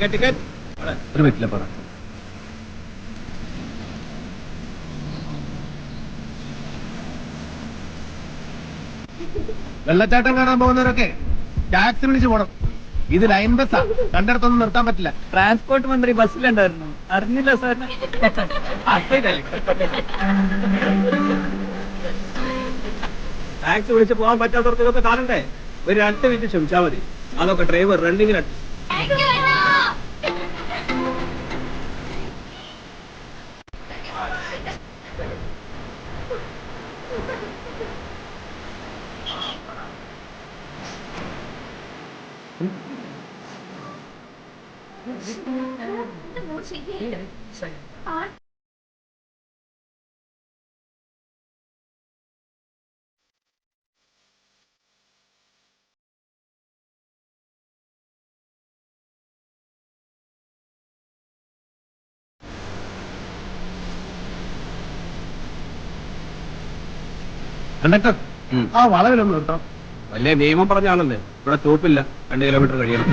ഒരു പറ്റില്ല പറ. വെള്ളച്ചാട്ടം കാണാൻ പോകുന്നവരൊക്കെ ടാക്സി വിളിച്ചു പോണം. ഇത് ലൈൻ ബസ്സാ, കണ്ടിടത്തൊന്നും നിർത്താൻ പറ്റില്ല. ട്രാൻസ്പോർട്ട് മന്ത്രി ബസ്സിലുണ്ടായിരുന്നു, അറിഞ്ഞില്ല സാർ. ടാക്സി വിളിച്ച് പോകാൻ പറ്റാത്തവർക്ക് ഇതൊക്കെ കാണണ്ടേ? ഒരു 2 മിനിറ്റ് ക്ഷമിച്ചാൽ മതി. അതൊക്കെ ഡ്രൈവർ റണ്ണിങ്ങിനാണ്. കണ്ടക്ടർ, ആ വളവിലൊന്നും നിർത്താം. വലിയ നിയമം പറഞ്ഞാണല്ലേ, ഇവിടെ സ്റ്റോപ്പില്ല, 2 കിലോമീറ്റർ കഴിയണം.